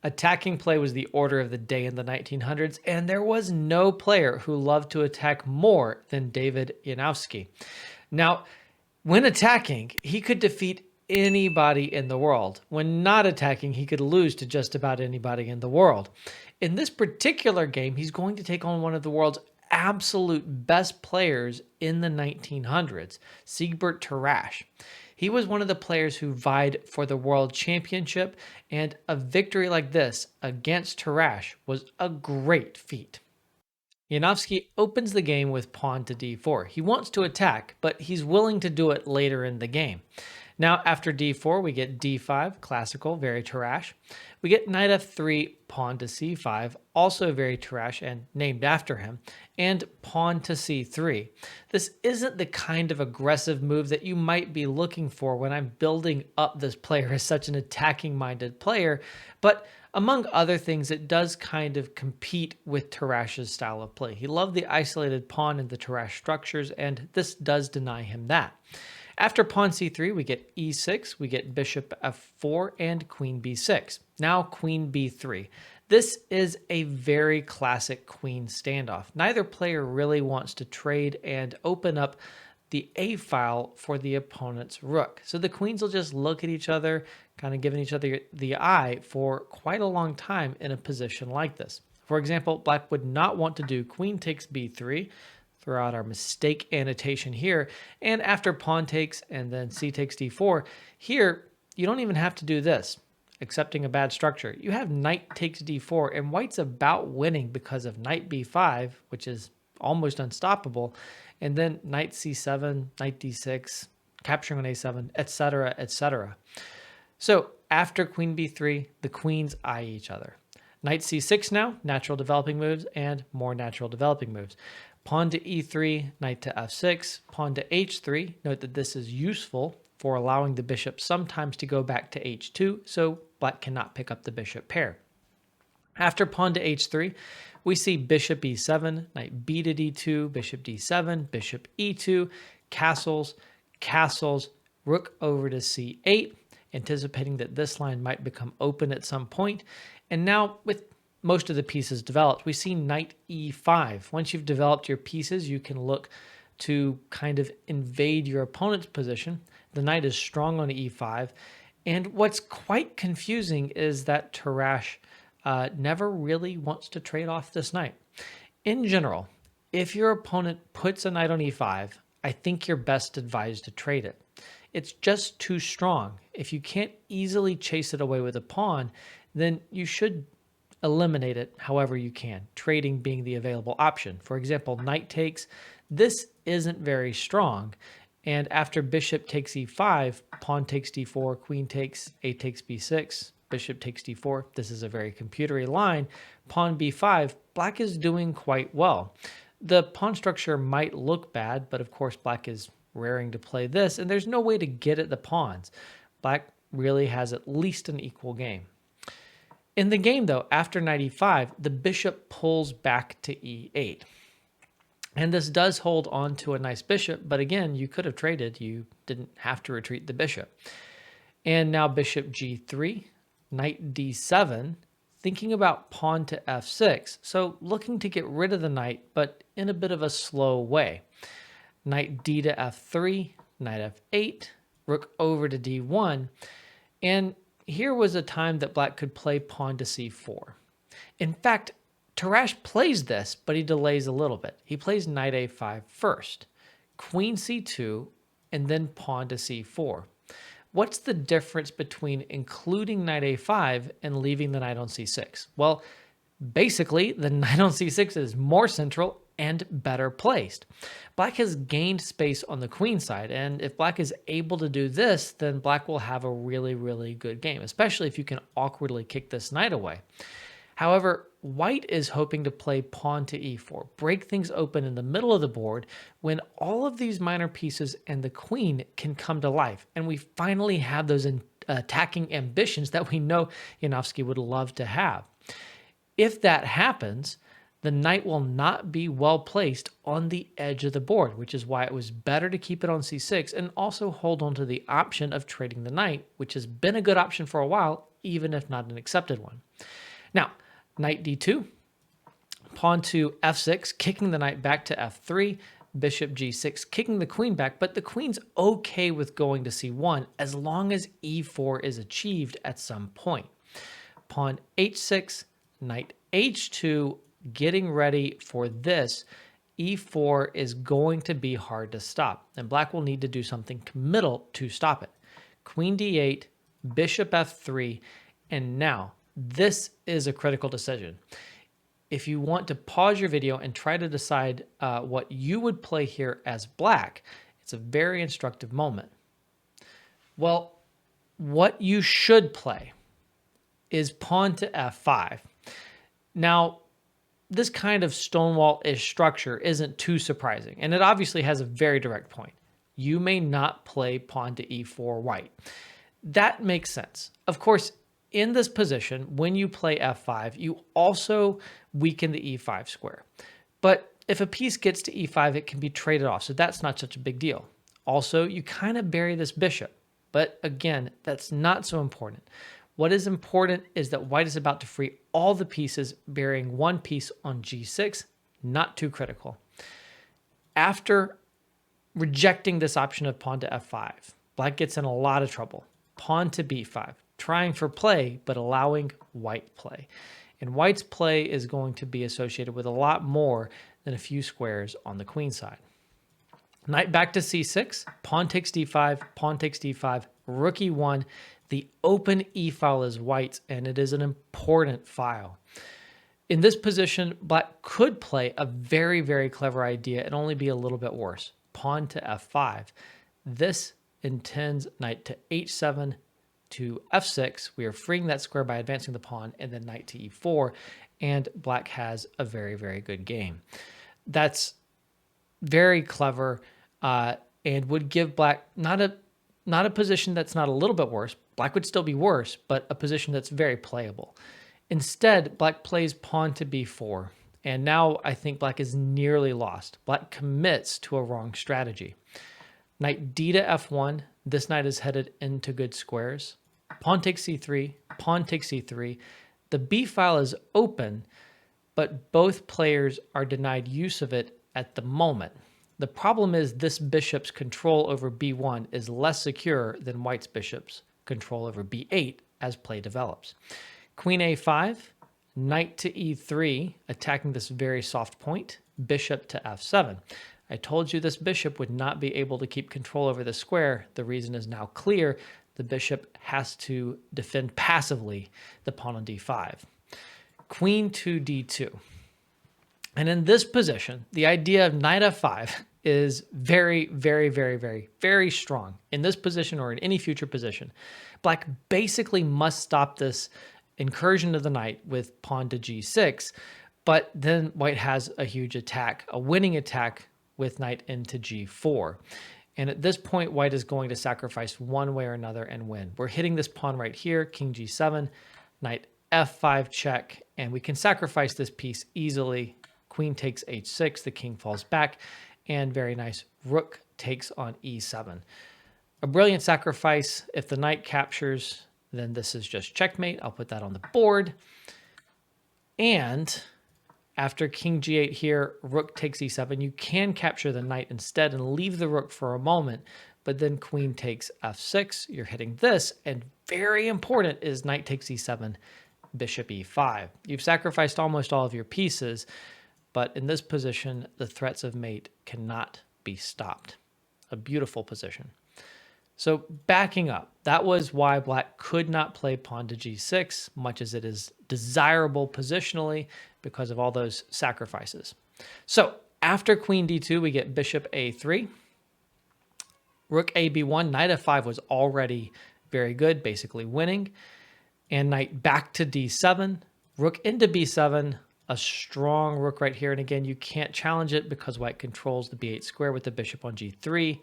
Attacking play was the order of the day in the 1900s, and there was no player who loved to attack more than David Janowski. Now, when attacking, he could defeat anybody in the world. When not attacking, he could lose to just about anybody in the world. In this particular game, he's going to take on one of the world's absolute best players in the 1900s, Seigbert Tarrasch. He was one of the players who vied for the world championship, and a victory like this against Tarrasch was a great feat. Janowski opens the game with pawn to d4. He wants to attack, but he's willing to do it later in the game. Now, after d4, we get d5, classical, very Tarrasch. We get knight f3, pawn to c5, also very Tarrasch and named after him, and pawn to c3. This isn't the kind of aggressive move that you might be looking for when I'm building up this player as such an attacking-minded player, but among other things, it does kind of compete with Tarrasch's style of play. He loved the isolated pawn in the Tarrasch structures, and this does deny him that. After pawn c3, we get e6, we get bishop f4, and queen b6. Now queen b3. This is a very classic queen standoff. Neither player really wants to trade and open up the A file for the opponent's rook. So the queens will just look at each other, kind of giving each other the eye for quite a long time in a position like this. For example, black would not want to do queen takes b3, throw out our mistake annotation here, and after pawn takes and then c takes d4, here you don't even have to do this, accepting a bad structure. You have knight takes d4, and white's about winning because of knight b5, which is almost unstoppable, and then knight c7, knight d6, capturing on a7, etc., etc. So after queen b3, the queens eye each other. Knight c6 now, natural developing moves, and more natural developing moves. Pawn to e3, knight to f6, pawn to h3. Note that this is useful for allowing the bishop sometimes to go back to h2, so black cannot pick up the bishop pair. After pawn to h3, we see bishop e7, knight b to d2, bishop d7, bishop e2, castles, castles, rook over to c8, anticipating that this line might become open at some point. And now, with most of the pieces developed, we see knight e5. Once you've developed your pieces, you can look to kind of invade your opponent's position. The knight is strong on e5. And what's quite confusing is that Tarrasch never really wants to trade off this knight. In general, if your opponent puts a knight on e5, I think you're best advised to trade it. It's just too strong. If you can't easily chase it away with a pawn, then you should eliminate it however you can, trading being the available option. For example, knight takes. This isn't very strong. And after bishop takes e5, pawn takes d4, queen takes, a takes b6, bishop takes d4. This is a very computery line. Pawn b5, black is doing quite well. The pawn structure might look bad, but of course black is raring to play this, and there's no way to get at the pawns. Black really has at least an equal game. In the game, though, after knight e5, the bishop pulls back to e8. And this does hold on to a nice bishop, but again, you could have traded. You didn't have to retreat the bishop. And now bishop g3, knight d7, thinking about pawn to f6. So looking to get rid of the knight, but in a bit of a slow way. Knight d to f3, knight f8, rook over to d1. And here was a time that black could play pawn to c4. In fact, Tarrasch plays this, but he delays a little bit. He plays knight a5 first, queen c2, and then pawn to c4. What's the difference between including knight a5 and leaving the knight on c6? Well, basically, the knight on c6 is more central and better placed. Black has gained space on the queen side, and if black is able to do this, then black will have a really, really good game, especially if you can awkwardly kick this knight away. However, white is hoping to play pawn to e4, break things open in the middle of the board when all of these minor pieces and the queen can come to life, and we finally have those attacking ambitions that we know Janowski would love to have. If that happens, the knight will not be well placed on the edge of the board, which is why it was better to keep it on c6 and also hold on to the option of trading the knight, which has been a good option for a while, even if not an accepted one. Now, knight d2, pawn to f6, kicking the knight back to f3, bishop g6, kicking the queen back, but the queen's okay with going to c1 as long as e4 is achieved at some point. Pawn h6, knight h2, getting ready for this. e4 is going to be hard to stop, and black will need to do something committal to stop it. Queen d8, bishop f3, and now this is a critical decision. If you want to pause your video and try to decide what you would play here as black, it's a very instructive moment. Well, what you should play is pawn to f5. Now, this kind of stonewall-ish structure isn't too surprising, and it obviously has a very direct point. You may not play pawn to e4 white. That makes sense. Of course, in this position, when you play f5, you also weaken the e5 square. But if a piece gets to e5, it can be traded off, so that's not such a big deal. Also, you kind of bury this bishop, but again, that's not so important. What is important is that white is about to free all the pieces, burying one piece on g6, not too critical. After rejecting this option of pawn to f5, black gets in a lot of trouble. Pawn to b5. Trying for play, but allowing white play. And white's play is going to be associated with a lot more than a few squares on the queen side. Knight back to c6, pawn takes d5, pawn takes d5, rook e1. The open e file is white's, and it is an important file. In this position, black could play a very, very clever idea and only be a little bit worse. Pawn to f5. This intends knight to h7, to f6, we are freeing that square by advancing the pawn, and then knight to e4, and black has a very, very good game. That's very clever and would give black not a position that's not a little bit worse. Black would still be worse, but a position that's very playable. Instead, black plays pawn to b4, and now I think black is nearly lost. Black commits to a wrong strategy. Knight d to f1. This knight is headed into good squares. Pawn takes c3, pawn takes c3. The b file is open, but both players are denied use of it at the moment. The problem is this bishop's control over b1 is less secure than white's bishop's control over b8 as play develops. Queen a5, knight to e3, attacking this very soft point, bishop to f7. I told you this bishop would not be able to keep control over the square. The reason is now clear. The bishop has to defend passively the pawn on d5. Queen to d2. And in this position, the idea of knight f5 is very, very, very, very, very strong. In this position or in any future position, black basically must stop this incursion of the knight with pawn to g6, but then white has a huge attack, a winning attack with knight into g4. And at this point, white is going to sacrifice one way or another and win. We're hitting this pawn right here, king g7, knight f5 check, and we can sacrifice this piece easily. Queen takes h6, the king falls back, and very nice, rook takes on e7. A brilliant sacrifice. If the knight captures, then this is just checkmate. I'll put that on the board. And after king g8 here, rook takes e7. You can capture the knight instead and leave the rook for a moment, but then queen takes f6. You're hitting this, and very important is knight takes e7, bishop e5. You've sacrificed almost all of your pieces, but in this position, the threats of mate cannot be stopped. A beautiful position. So backing up, that was why black could not play pawn to g6, much as it is desirable positionally because of all those sacrifices. So after queen d2, we get bishop a3. Rook a b1, knight f5 was already very good, basically winning. And knight back to d7, rook into b7, a strong rook right here. And again, you can't challenge it because white controls the b8 square with the bishop on g3.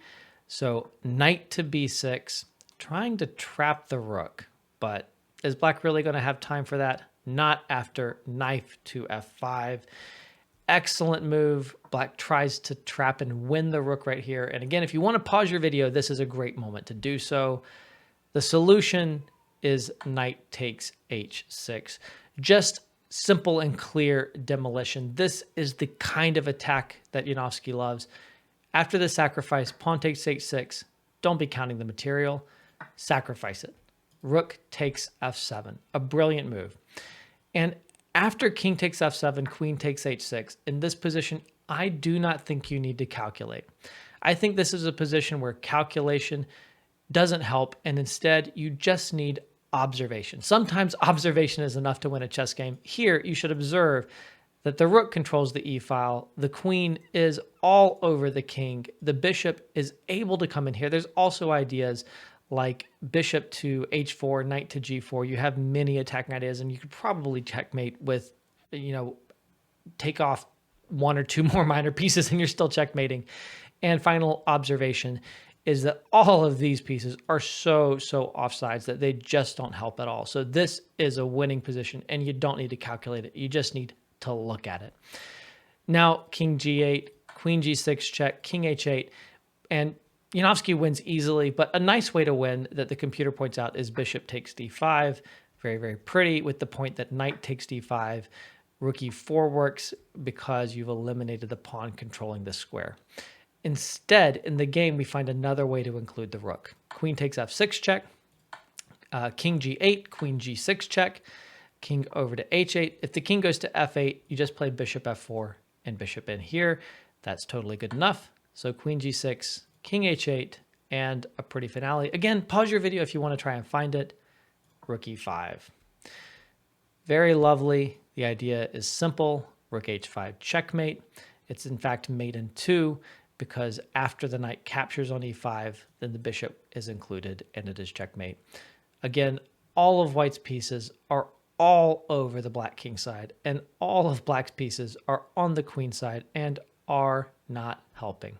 So knight to b6, trying to trap the rook, but is black really going to have time for that? Not after knife to f5. Excellent move. Black tries to trap and win the rook right here. And again, if you want to pause your video, this is a great moment to do so. The solution is knight takes h6. Just simple and clear demolition. This is the kind of attack that Janowski loves. After the sacrifice, pawn takes h6. Don't be counting the material. Sacrifice it. Rook takes f7. A brilliant move. And after king takes f7, queen takes h6, in this position, I do not think you need to calculate. I think this is a position where calculation doesn't help, and instead you just need observation. Sometimes observation is enough to win a chess game. Here, you should observe that the rook controls the e-file, the queen is all over the king, the bishop is able to come in here. There's also ideas like bishop to h4, knight to g4. You have many attacking ideas, and you could probably checkmate with, take off one or two more minor pieces and you're still checkmating. And final observation is that all of these pieces are so offsides that they just don't help at all. So this is a winning position, and you don't need to calculate it. You just need to look at it. Now, king g8, queen g6 check, king h8, and Janowski wins easily, but a nice way to win that the computer points out is bishop takes d5. Very, very pretty, with the point that knight takes d5. Rook e4 works because you've eliminated the pawn controlling the square. Instead, in the game, we find another way to include the rook. Queen takes f6 check, king g8, queen g6 check, king over to h8. If the king goes to f8, you just play bishop f4 and bishop in here. That's totally good enough. So queen g6, king h8, and a pretty finale. Again, pause your video if you want to try and find it. Rook e5. Very lovely. The idea is simple. Rook h5 checkmate. It's in fact mate in 2, because after the knight captures on e5, then the bishop is included and it is checkmate. Again, all of white's pieces are all over the black king side, and all of black's pieces are on the queen side and are not helping.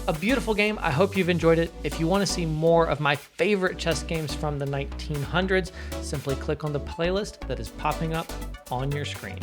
A beautiful game. I hope you've enjoyed it. If you want to see more of my favorite chess games from the 1900s, simply click on the playlist that is popping up on your screen.